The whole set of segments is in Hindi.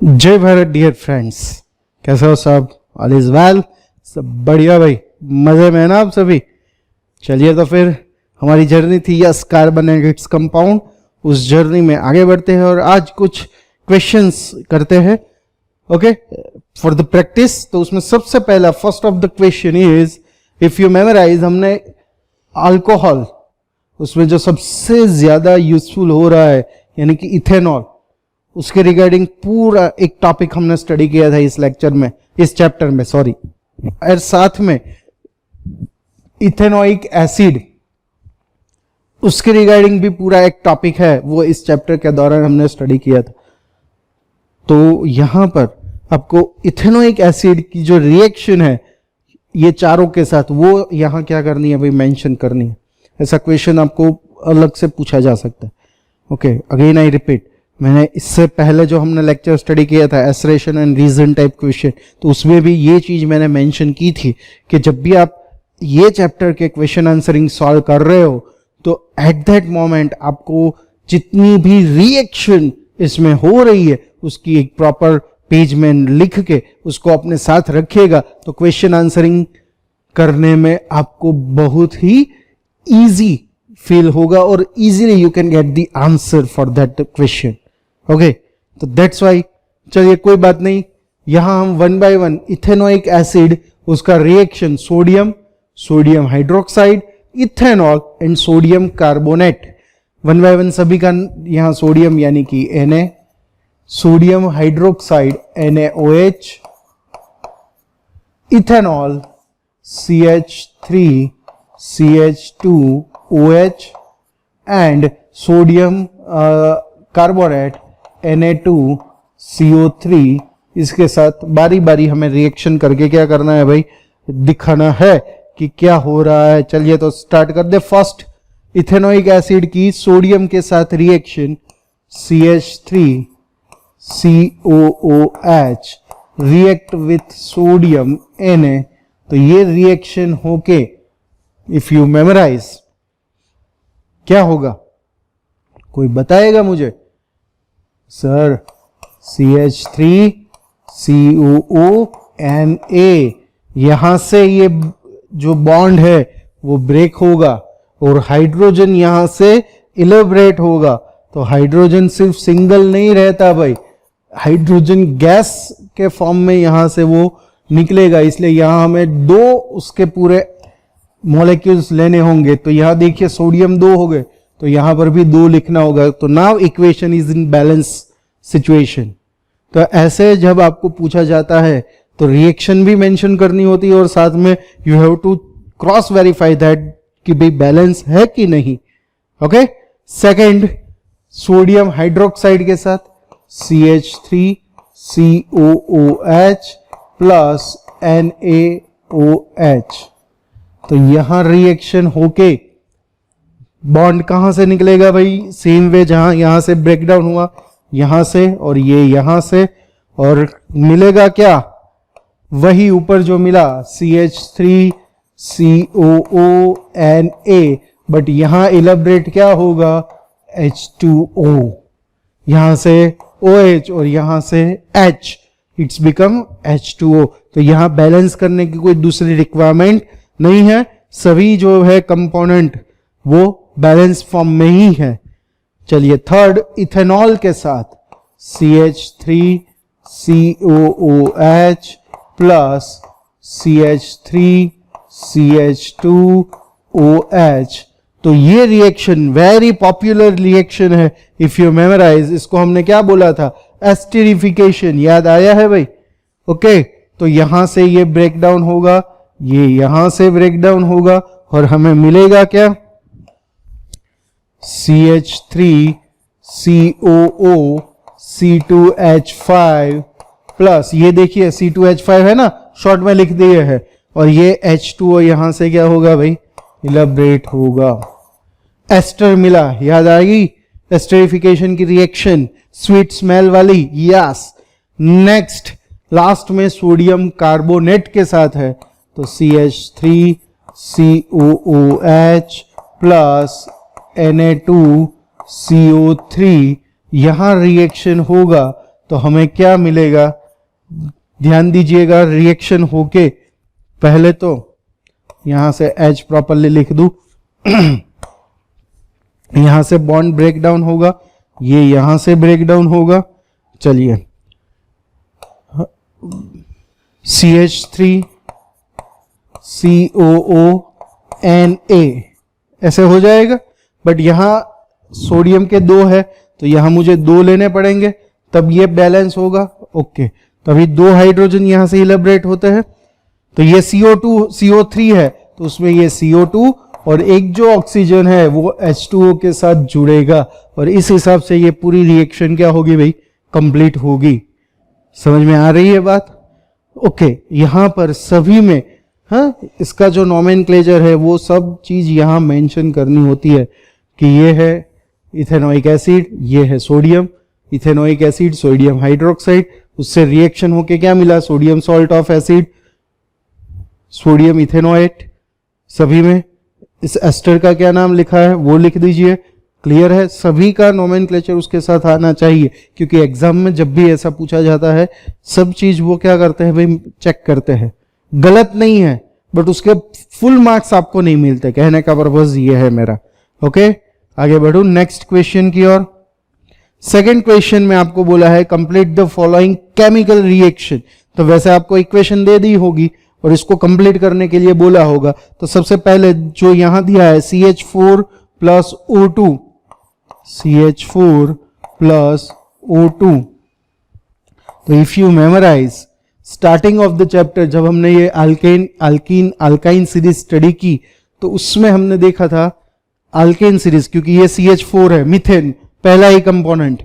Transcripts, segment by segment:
जय भारत डियर फ्रेंड्स, कैसे हो सब? All is well? सब बढ़िया भाई, मजे में है ना आप सभी? चलिए तो फिर हमारी जर्नी थी yes carbon and its compound, उस जर्नी में आगे बढ़ते हैं और आज कुछ क्वेश्चंस करते हैं। Okay, for the practice. तो उसमें सबसे पहला first of the question is, if you memorize, हमने अल्कोहल, उसमें जो सबसे ज्यादा यूजफुल हो रहा है यानी कि इथेनॉल, उसके रिगार्डिंग पूरा एक टॉपिक हमने स्टडी किया था इस लेक्चर में, इस चैप्टर में सॉरी। और साथ में इथेनोइक एसिड, उसके रिगार्डिंग भी पूरा एक टॉपिक है, वो इस चैप्टर के दौरान हमने स्टडी किया था। तो यहां पर आपको इथेनोइक एसिड की जो रिएक्शन है ये चारों के साथ, वो यहां क्या करनी है भाई, मेंशन करनी है। ऐसा क्वेश्चन आपको अलग से पूछा जा सकता है। ओके, अगेन आई रिपीट, मैंने इससे पहले जो हमने लेक्चर स्टडी किया था assertion and reason type question, तो उसमें भी ये चीज मैंने मेंशन की थी कि जब भी आप ये चैप्टर के क्वेश्चन आंसरिंग सॉल्व कर रहे हो तो एट दैट मोमेंट आपको जितनी भी रिएक्शन इसमें हो रही है उसकी एक प्रॉपर पेज में लिख के उसको अपने साथ रखिएगा, तो क्वेश्चन आंसरिंग करने में आपको बहुत ही इजी फील होगा और easily you can get the answer for that question. Okay, तो दैट्स वाई, चलिए कोई बात नहीं, यहां हम one by one ethanoic acid, उसका reaction sodium hydroxide, ethanol and sodium carbonate, one by one सभी का। यहां सोडियम यानी कि Na, sodium hydroxide NaOH, ethanol CH3 CH2OH and sodium carbonate Na2CO3। इसके साथ बारी बारी हमें रिएक्शन करके क्या करना है भाई, दिखाना है कि क्या हो रहा है। चलिए तो स्टार्ट कर दे। फर्स्ट, इथेनोइक एसिड की सोडियम के साथ reaction CH3COOH react with sodium Na, तो ये रिएक्शन होके इफ यू मेमोराइज क्या होगा, कोई बताएगा मुझे? सर, CH3COONA, यहां से ये जो बॉन्ड है वो ब्रेक होगा और हाइड्रोजन यहां से इलेबरेट होगा। तो हाइड्रोजन सिर्फ सिंगल नहीं रहता भाई, हाइड्रोजन गैस के फॉर्म में यहां से वो निकलेगा, इसलिए यहां हमें दो उसके पूरे मॉलिक्यूल्स लेने होंगे। तो यहां देखिए सोडियम 2 हो गए, तो यहां पर भी 2 लिखना होगा। तो now equation is in balance situation. तो ऐसे जब आपको पूछा जाता है तो रिएक्शन भी मेंशन करनी होती है और साथ में you have to cross verify that कि भाई बैलेंस है कि नहीं। ओके, सेकंड, सोडियम हाइड्रोक्साइड के साथ CH3COOH प्लस NaOH, तो यहां रिएक्शन होके बॉन्ड कहां से निकलेगा भाई, सेम वे जहां यहां से ब्रेकडाउन हुआ, यहां से और ये यहां से, और मिलेगा क्या, वही ऊपर जो मिला CH3COONA, बट यहां इलेबरेट क्या होगा, H2O, यहां से OH और यहां से H, इट्स बिकम H2O। तो यहां बैलेंस करने की कोई दूसरी रिक्वायरमेंट नहीं है, सभी जो है कंपोनेंट वो बैलेंस फॉर्म में ही है। चलिए थर्ड, इथेनॉल के साथ CH3COOH प्लस CH3CH2OH, तो ये रिएक्शन वेरी पॉपुलर रिएक्शन है इफ यू मेमोराइज। इसको हमने क्या बोला था, एस्टरिफिकेशन, याद आया है भाई? ओके, तो यहां से ये ब्रेकडाउन होगा, ये यहां से ब्रेकडाउन होगा और हमें मिलेगा क्या, CH3COO C2H5 प्लस, ये देखिए C2H5 है ना, शॉर्ट में लिख दिए है, और ये H2O यहां से क्या होगा भाई, इलेबरेट होगा। एस्टर मिला, याद आएगी एस्टरिफिकेशन की रिएक्शन, स्वीट स्मेल वाली, यस। नेक्स्ट, लास्ट में सोडियम कार्बोनेट के साथ है, तो CH3COOH प्लस Na2CO3, यहां रिएक्शन होगा तो हमें क्या मिलेगा, ध्यान दीजिएगा, रिएक्शन होके पहले तो यहां से H प्रॉपरली लिख दूं यहां से बॉन्ड ब्रेक डाउन होगा, ये यहां से ब्रेक डाउन होगा। चलिए CH3 COO Na ऐसे हो जाएगा। बट यहां सोडियम के 2 है तो यहां मुझे 2 लेने पड़ेंगे, तब ये बैलेंस होगा। ओके, तभी 2 हाइड्रोजन यहां से इलेबरेट होते हैं। तो ये CO3 है तो उसमें ये CO2 और एक जो ऑक्सीजन है वो H2O के साथ जुड़ेगा, और इस हिसाब से ये पूरी रिएक्शन क्या होगी भाई, कंप्लीट होगी। समझ में आ रही है बात? ओके, यहां पर सभी में इसका जो नोमेनक्लेचर है वो सब चीज यहां मेंशन करनी होती है कि ये है इथेनोइक एसिड, ये है sodium, ethanoic acid sodium hydroxide, उससे रिएक्शन होके क्या मिला, sodium salt of acid, sodium ethanoate. सभी में इस एस्टर का क्या नाम लिखा है वो लिख दीजिए। क्लियर है? सभी का नोमेनक्लेचर उसके साथ आना चाहिए, क्योंकि एग्जाम में जब भी ऐसा पूछा जाता है सब चीज वो क्या करते हैं भाई, चेक करते हैं। गलत नहीं है बट उसके फुल मार्क्स आपको नहीं मिलते, कहने का पर्पज ये है मेरा। ओके, आगे बढ़ू नेक्स्ट क्वेश्चन की ओर। सेकेंड क्वेश्चन में आपको बोला है complete the following chemical reaction. तो वैसे आपको इक्वेशन दे दी होगी और इसको कंप्लीट करने के लिए बोला होगा। तो सबसे पहले जो यहां दिया है CH4 plus O2, CH4 plus O2, तो if you memorize starting of the chapter जब हमने ये अल्काइन सीरीज स्टडी की तो उसमें हमने देखा था अल्केन सीरीज, क्योंकि ये CH4 है, मीथेन पहला ही कंपोनेंट,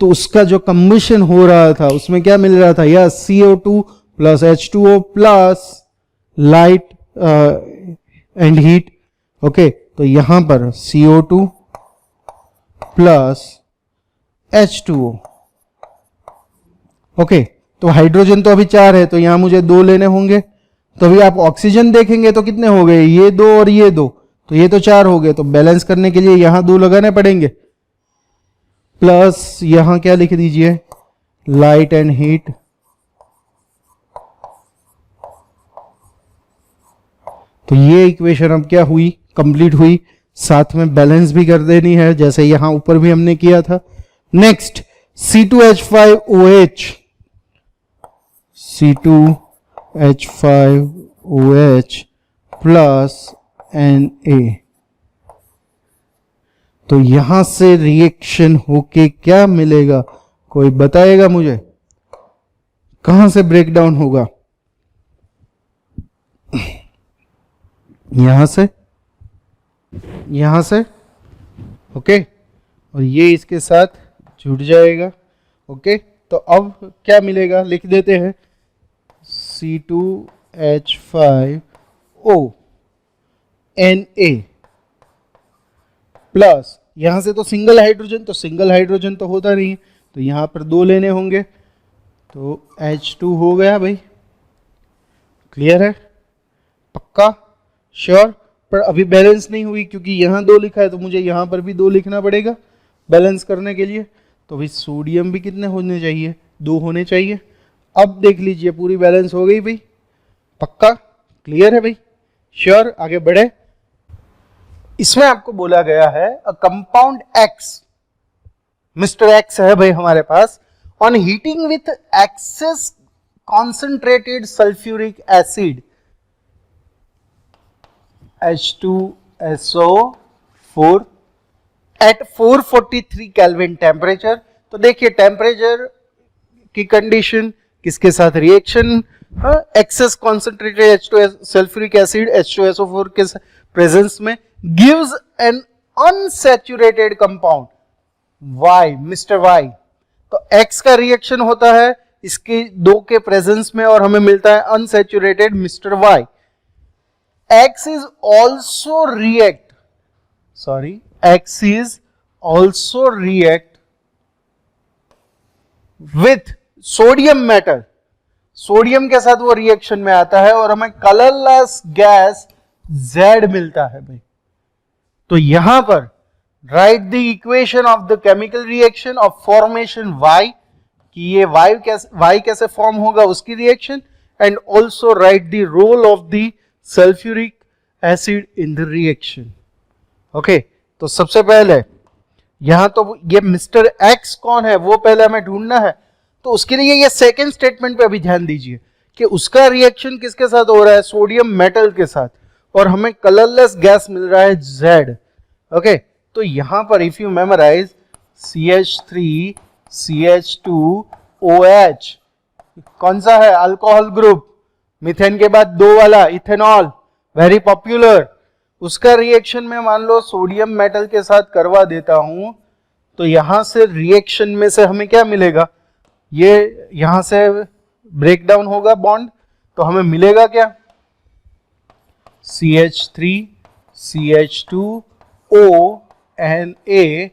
तो उसका जो कंबशन हो रहा था उसमें क्या मिल रहा था, या CO2 plus H2O plus light and heat. Okay, तो यहां पर CO2 प्लस H2O। ओके, तो हाइड्रोजन तो अभी 4 है तो यहां मुझे 2 लेने होंगे। तो अभी आप ऑक्सीजन देखेंगे तो कितने हो गए, ये 2 और ये 2, तो ये तो 4 हो गए। तो बैलेंस करने के लिए यहां 2 लगाने पड़ेंगे, प्लस यहां क्या लिख दीजिए, लाइट एंड हीट। तो ये इक्वेशन अब क्या हुई, कंप्लीट हुई। साथ में बैलेंस भी कर देनी है जैसे यहां ऊपर भी हमने किया था। Next C2H5OH, C2H5OH plus Na। तो यहां से रिएक्शन होके क्या मिलेगा, कोई बताएगा मुझे, कहां से ब्रेक डाउन होगा? यहां से ओके, और ये इसके साथ जुड़ जाएगा। ओके, तो अब क्या मिलेगा लिख देते हैं, C2H5O Na प्लस यहां से तो सिंगल हाइड्रोजन, तो सिंगल हाइड्रोजन तो होता नहीं, तो यहां पर 2 लेने होंगे, तो H2 हो गया भाई। क्लियर है? पक्का? श्योर? पर अभी बैलेंस नहीं हुई क्योंकि यहां 2 लिखा है तो मुझे यहां पर भी 2 लिखना पड़ेगा बैलेंस करने के लिए। तो भाई सोडियम भी कितने होने चाहिए, 2 होने चाहिए। अब देख लीजिए पूरी बैलेंस हो गई भाई। पक्का? क्लियर है भाई? श्योर? आगे बढ़े। इसमें आपको बोला गया है a compound X, mister X है भाई हमारे पास, on heating with excess concentrated sulphuric acid H2SO4 at 443 kelvin temperature. तो देखिए टेम्परेचर की कंडीशन किसके साथ reaction, excess concentrated H2 sulphuric acid H2SO4 के प्रेजेंस में gives an unsaturated compound Y, mister Y। तो X का रिएक्शन होता है इसके 2 के प्रेजेंस में और हमें मिलता है unsaturated mister Y। X is also react with sodium metal, sodium के साथ वो रिएक्शन में आता है और हमें कलरलेस गैस Z मिलता है भाई। तो यहां पर right the equation of the chemical reaction of formation Y कि ये Y कैसे फॉर्म होगा उसकी reaction, and also write the role of the sulphuric acid in the reaction. Okay, तो सबसे पहले यहां तो ये मिस्टर एक्स कौन है वो पहले हमें ढूंढना है, तो उसके लिए ये सेकेंड स्टेटमेंट पे अभी ध्यान दीजिए कि उसका रिएक्शन किसके साथ हो रहा है, सोडियम मेटल के साथ, और हमें कलरलेस गैस मिल रहा है Z। ओके, तो यहां पर if you memorise CH3 CH2OH कौन सा है, अल्कोहल ग्रुप, मीथेन के बाद 2 वाला इथेनॉल, वेरी पॉपुलर। उसका रिएक्शन में मान लो सोडियम मेटल के साथ करवा देता हूं, तो यहां से रिएक्शन में से हमें क्या मिलेगा, ये यहां से ब्रेक डाउन होगा बॉन्ड, तो हमें मिलेगा क्या, CH3 CH2ONA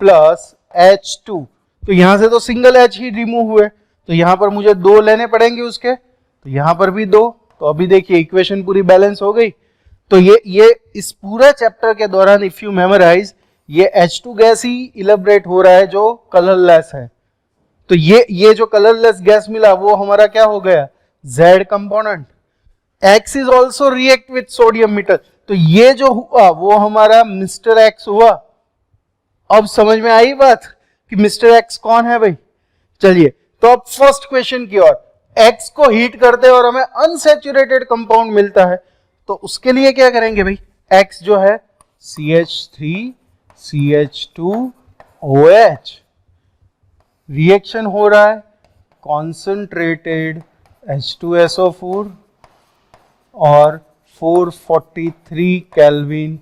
प्लस H2। तो यहां से तो सिंगल H ही रिमूव हुए, तो यहां पर मुझे 2 लेने पड़ेंगे उसके, तो यहां पर भी 2। तो अभी देखिए इक्वेशन पूरी बैलेंस हो गई। तो ये इस पूरा चैप्टर के दौरान इफ यू मेमोराइज, ये H2 गैस ही इलेबरेट हो रहा है जो कलरलेस है। तो ये जो कलरलेस गैस मिला वो हमारा क्या हो गया, Z component. X is also react with sodium metal, तो ये जो हुआ वो हमारा मिस्टर X हुआ। अब समझ में आई बात कि मिस्टर X कौन है भाई। चलिए तो अब फर्स्ट क्वेश्चन की ओर, X को हीट करते हैं और हमें अनसैचुरेटेड कंपाउंड मिलता है, तो उसके लिए क्या करेंगे भाई, X जो है CH3 CH2OH, रिएक्शन हो रहा है कॉन्सेंट्रेटेड H2SO4 और 443 केल्विन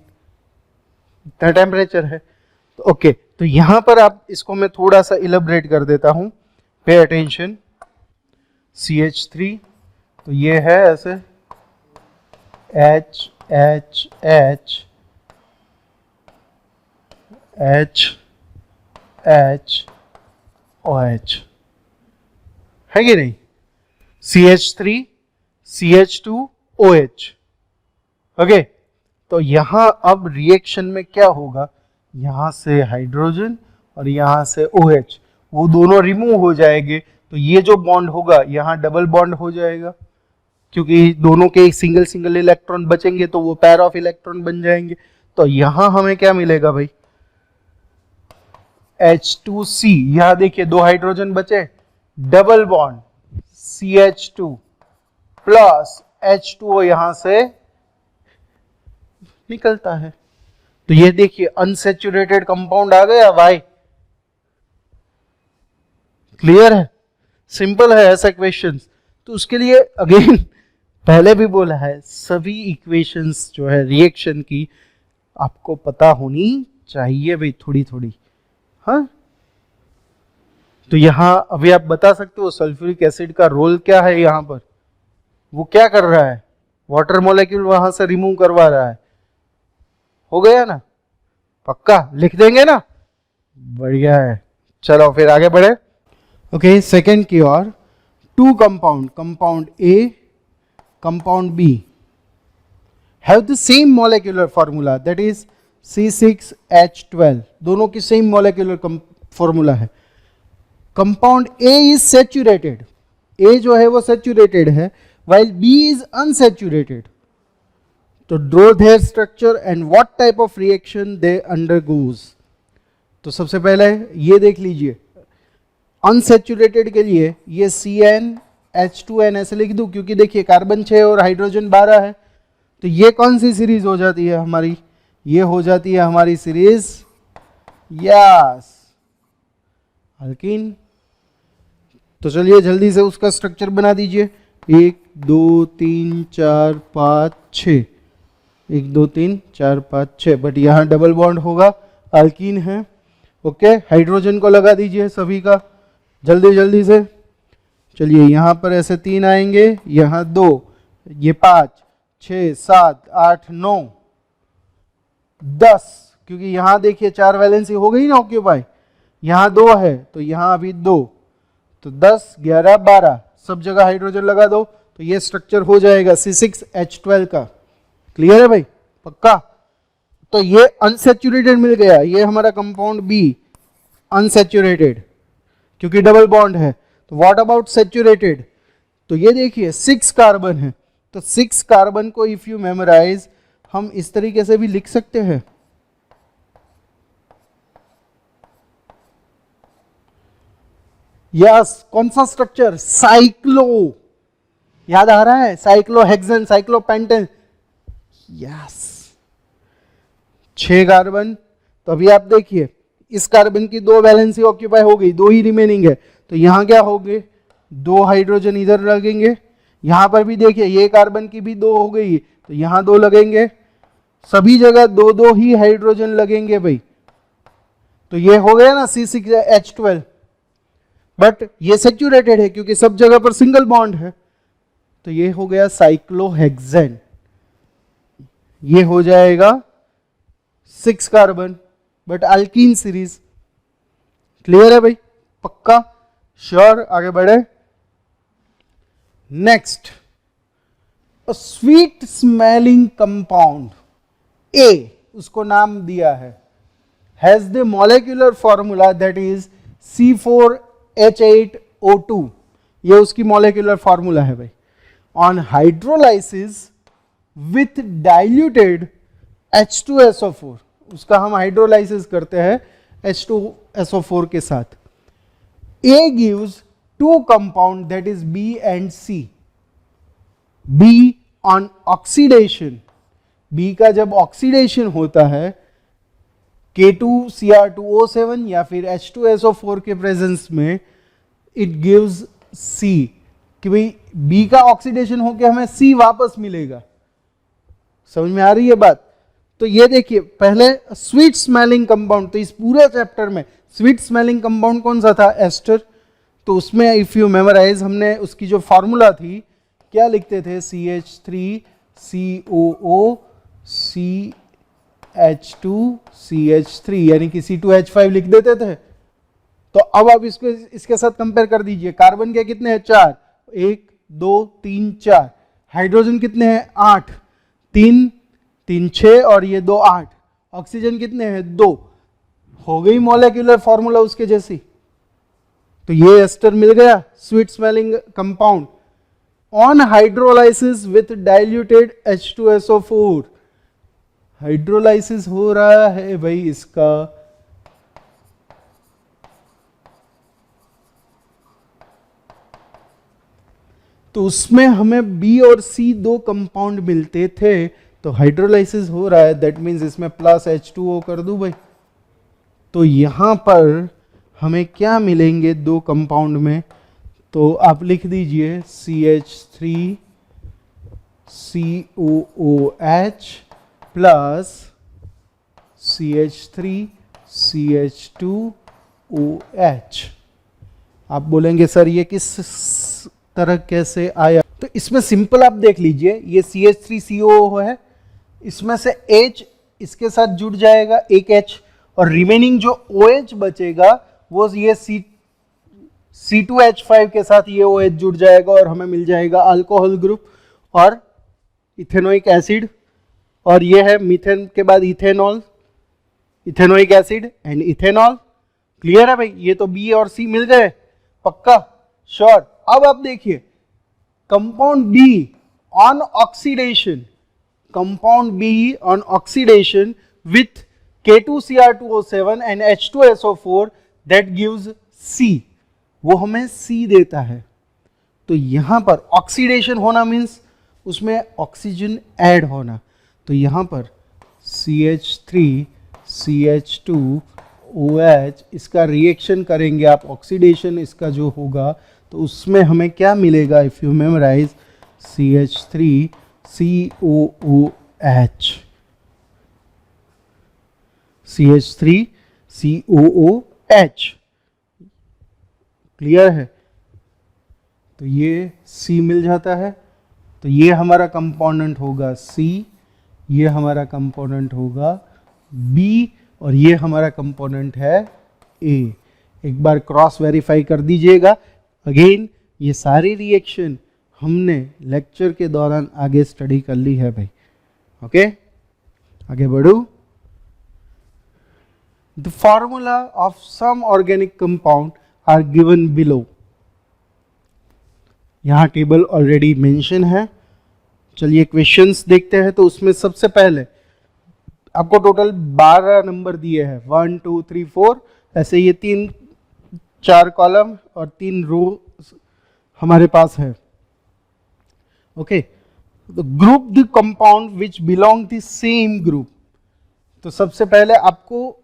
इतना टेम्परेचर है। तो ओके, तो यहां पर आप इसको मैं थोड़ा सा इलेबरेट कर देता हूं, पे अटेंशन। CH3 तो ये है ऐसे H H H H H OH है कि नहीं, CH3 CH2OH। ओके, तो यहां अब रिएक्शन में क्या होगा, यहां से हाइड्रोजन और यहां से OH वो दोनों रिमूव हो जाएंगे, तो ये जो बॉन्ड होगा यहां डबल बॉन्ड हो जाएगा, क्योंकि दोनों के सिंगल सिंगल इलेक्ट्रॉन बचेंगे तो वो पैर ऑफ इलेक्ट्रॉन बन जाएंगे। तो यहां हमें क्या मिलेगा भाई, H2C, यहां देखिए 2 हाइड्रोजन बचे, double bond CH2 plus H2O यहां से निकलता है। तो ये देखिए अनसैचुरेटेड कंपाउंड आ गया Y। क्लियर है, सिंपल है ऐसा क्वेश्चंस। तो उसके लिए अगेन पहले भी बोला है, सभी इक्वेशंस जो है रिएक्शन की आपको पता होनी चाहिए भाई, थोड़ी थोड़ी। हाँ, तो यहां अभी आप बता सकते हो सल्फ्यूरिक एसिड का रोल क्या है, यहां पर वो क्या कर रहा है, वाटर मॉलिक्यूल वहां से रिमूव करवा रहा है। हो गया ना, पक्का लिख देंगे ना, बढ़िया है। चलो फिर आगे बढ़े। ओके, सेकेंड की ओर, 2 compound, compound A, compound B have the same molecular formula, that is C6H12, दोनों की सेम मॉलिक्यूलर फॉर्मूला है। Compound A is saturated, A जो है वो सैचुरेटेड है, while B is unsaturated। तो draw their structure and what type of reaction they undergoes। तो सबसे पहले ये देख लीजिए, अनसैचुरेटेड के लिए ये CnH2n ऐसे लिख दूं, क्योंकि देखिए कार्बन 6 और हाइड्रोजन 12 है, तो ये कौन सी सीरीज हो जाती है हमारी, ये हो जाती है हमारी सीरीज यस अल्कीन। तो चलिए जल्दी से उसका स्ट्रक्चर बना दीजिए, 1 2 3 4 5 6, 1 2 3 4 5 6, बट यहाँ डबल बॉन्ड होगा, अल्कीन है। ओके, हाइड्रोजन को लगा दीजिए सभी का जल्दी जल्दी से। चलिए यहाँ पर ऐसे 3 आएंगे, यहाँ 2, ये 5 6 7 8 9 10, क्योंकि यहाँ देखिए 4 वैलेंसी हो गई ना ऑक्यूपाई, यहाँ 2 है तो यहाँ अभी 2, तो 10 11 12 सब जगह हाइड्रोजन लगा दो, तो ये स्ट्रक्चर हो जाएगा C6H12 का। क्लियर है भाई, पक्का। तो ये अनसैचुरेटेड मिल गया, ये हमारा कंपाउंड B अनसैचुरेटेड। क्योंकि डबल बॉन्ड है। तो व्हाट अबाउट सैचुरेटेड? तो ये देखिए 6 कार्बन है, तो 6 कार्बन को इफ यू मेमोराइज हम इस तरीके से भी लिख सकते हैं, यस। कौन सा स्ट्रक्चर? साइक्लो, याद आ रहा है? Cyclohexane, cyclopentane, yes. 6 कार्बन। तो अभी आप देखिए इस कार्बन की 2 वैलेंसी ऑक्यूपाई हो गई, 2 ही रिमेनिंग है। तो यहां क्या हो गए? 2 हाइड्रोजन इधर लगेंगे। यहां पर भी देखिए ये कार्बन की भी 2 हो गई, तो यहां 2 लगेंगे। सभी जगह 2-2 ही हाइड्रोजन लगेंगे भाई। तो ये हो गया ना C6H12। बट ये सैचुरेटेड है क्योंकि सब जगह पर सिंगल बॉन्ड है, तो ये हो गया साइक्लोहेक्सेन। ये हो जाएगा 6 carbon, but alkyne series. Clear है भाई? पक्का? श्योर? आगे बढ़े। Next, a sweet smelling compound A, उसको नाम दिया है, has the molecular formula that is C4H8O2। ये उसकी मॉलिक्यूलर फॉर्मूला है भाई। On hydrolysis with diluted H2SO4, उसका हम हाइड्रोलाइसिस करते हैं H2SO4 के साथ। A gives 2 compound that is B and C. B on oxidation, B का जब ऑक्सीडेशन होता है K2Cr2O7 या फिर H2SO4 के प्रेजेंस में, इट गिव्स C, कि भाई B का ऑक्सीडेशन होकर हमें C वापस मिलेगा। समझ में आ रही है बात? तो ये देखिए पहले स्वीट स्मेलिंग कंपाउंड, तो इस पूरे चैप्टर में स्वीट स्मेलिंग कंपाउंड कौन सा था? एस्टर। तो उसमें इफ यू मेमोराइज हमने उसकी जो फॉर्मूला थी क्या लिखते थे? CH3COO CH2CH3 यानी कि C2H5 लिख देते थे। तो अब आप इसको इसके साथ कंपेयर कर दीजिए। कार्बन के कितने हैं? 4, 1 2 3 4। हाइड्रोजन कितने हैं? 8, 3 3 6 और ये 2 8। ऑक्सीजन कितने हैं? 2। हो गई मॉलिक्यूलर फॉर्मूला उसके जैसी। तो ये एस्टर मिल गया, sweet smelling compound. On hydrolysis with diluted H2SO4, hydrolysis हो रहा है भाई इसका। तो उसमें हमें B और C 2 कंपाउंड मिलते थे, तो हाइड्रोलाइसिस हो रहा है, दैट मीन्स इसमें प्लस H2O कर दूं भाई। तो यहां पर हमें क्या मिलेंगे 2 कंपाउंड में? तो आप लिख दीजिए CH3COOH प्लस CH3CH2OH। आप बोलेंगे सर ये किस तरह कैसे आया? तो इसमें सिंपल आप देख लीजिए, ये CH3CO है, इसमें से H इसके साथ जुड़ जाएगा, एक H, और रिमेनिंग जो OH बचेगा वो ये C2H5 के साथ ये OH जुड़ जाएगा और हमें मिल जाएगा अल्कोहल ग्रुप और इथेनोइक एसिड। और ये है मीथेन के बाद ethanol, ethanoic acid and ethanol. Clear है भाई? ये तो B और C मिल गए, पक्का? श्योर। अब आप देखिए compound B on oxidation, compound B on oxidation with K2Cr2O7 and H2SO4 that gives C, वो हमें C देता है। तो यहां पर ऑक्सीडेशन होना मीन्स उसमें ऑक्सीजन ऐड होना। तो यहां पर CH3CH2OH इसका रिएक्शन करेंगे आप, ऑक्सीडेशन इसका जो होगा, तो उसमें हमें क्या मिलेगा? If you memorise CH3COOH, CH3COOH। Clear है? तो ये C मिल जाता है, तो ये हमारा कंपोनेंट होगा C, ये हमारा कंपोनेंट होगा B और ये हमारा कंपोनेंट है A। एक बार क्रॉस वेरीफाई कर दीजिएगा। अगेन ये सारी रिएक्शन हमने लेक्चर के दौरान आगे स्टडी कर ली है भाई। ओके, आगे बढ़ू। The formula of some organic compound are given below. यहाँ टेबल ऑलरेडी मेंशन है। चलिए क्वेश्चंस देखते हैं। तो उसमें सबसे पहले आपको टोटल 12 नंबर दिए हैं, 1 2 3 4, ऐसे ये 4 कॉलम और 3 रो हमारे पास है। ओके, तो group the compound which belong the same group. तो सबसे पहले आपको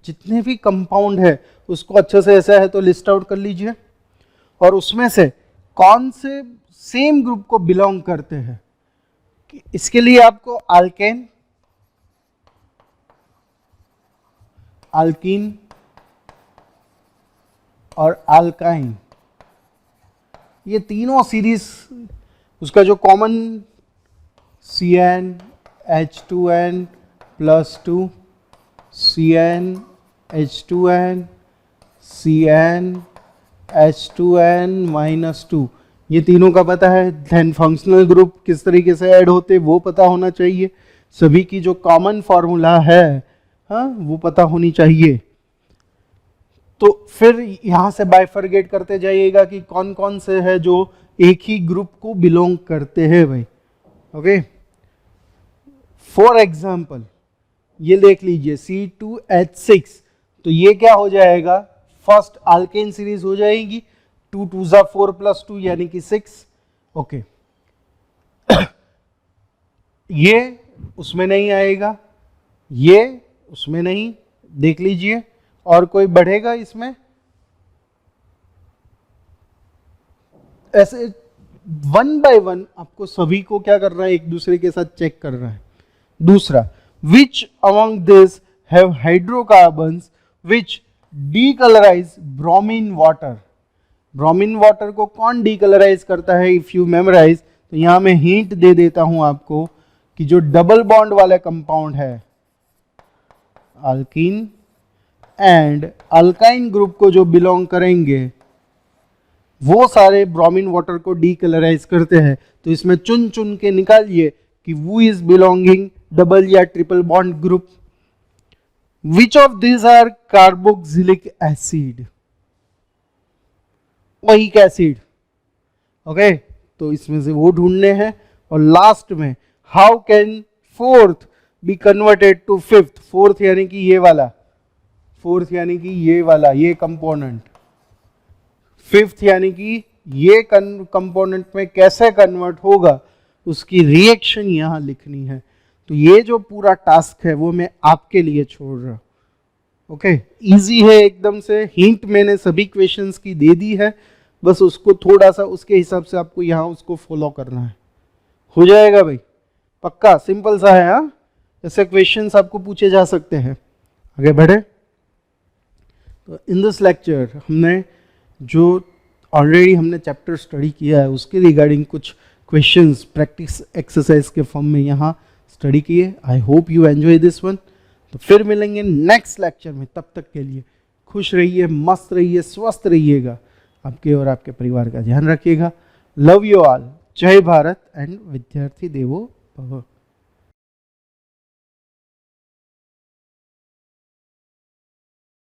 जितने भी कंपाउंड है उसको अच्छे से ऐसा है तो लिस्ट आउट कर लीजिए, और उसमें से कौन से सेम ग्रुप को बिलोंग करते हैं। इसके लिए आपको अल्केन, अल्कीन और अल्काइन, ये तीनों सीरीज, उसका जो common CN H2N +2, CN H2N, CN H2N -2, ये तीनों का पता है। देन फंक्शनल ग्रुप किस तरीके से ऐड होते वो पता होना चाहिए। सभी की जो कॉमन फॉर्मूला है, हाँ, वो पता होनी चाहिए। तो फिर यहां से बाइफरगेट करते जाइएगा कि कौन कौन से है जो एक ही ग्रुप को बिलोंग करते हैं भाई। ओके, फॉर एग्जाम्पल ये देख लीजिए C2H6, तो ये क्या हो जाएगा, फर्स्ट अल्केन सीरीज हो जाएगी। 2 2 4 +2 यानी कि 6। ओके, ये उसमें नहीं आएगा, ये उसमें नहीं, देख लीजिए। और कोई बढ़ेगा इसमें, ऐसे 1 by 1 आपको सभी को क्या करना है, एक दूसरे के साथ चेक करना है। दूसरा, which among this have hydrocarbons which decolourise bromine water. Bromine water को कौन डीकलराइज करता है, इफ यू मेमोराइज, तो यहां मैं हिंट दे देता हूं आपको कि जो डबल बॉन्ड वाले कंपाउंड है अल्कीन एंड अल्काइन ग्रुप को जो बिलोंग करेंगे वो सारे ब्रोमीन वाटर को डीकलराइज करते हैं। तो इसमें चुन चुन के निकालिए कि वो इज बिलोंगिंग डबल या triple bond group. Which of this are carboxylic acid, oic acid. Okay, तो इसमें से वो ढूंढने हैं। और लास्ट में, how can fourth be converted to fifth. Fourth यानी कि ये वाला, फोर्थ यानी कि ये वाला, ये कंपोनेंट। फिफ्थ यानी कि ये कंपोनेंट में कैसे कन्वर्ट होगा, उसकी रिएक्शन यहां लिखनी है। तो ये जो पूरा टास्क है वो मैं आपके लिए छोड़ रहा हूं। ओके, इजी है एकदम से। हिंट मैंने सभी क्वेश्चंस की दे दी है, बस उसको थोड़ा सा उसके हिसाब से आपको यहां उसको फॉलो करना है। हो जाएगा भाई, पक्का, सिंपल सा है। हाँ, ऐसे क्वेश्चंस आपको पूछे जा सकते हैं। आगे बढ़े। तो इन दिस लेक्चर हमने जो ऑलरेडी हमने चैप्टर स्टडी किया है उसके रिगार्डिंग कुछ क्वेश्चंस प्रैक्टिस एक्सरसाइज के फॉर्म में यहाँ स्टडी किए। I hope you enjoy this one. तो फिर मिलेंगे नेक्स्ट लेक्चर में। तब तक के लिए खुश रहिए, मस्त रहिए, स्वस्थ रहिएगा। आपके और आपके परिवार का ध्यान रखिएगा। Love you all. जय भारत एंड विद्यार्थी देवो भव।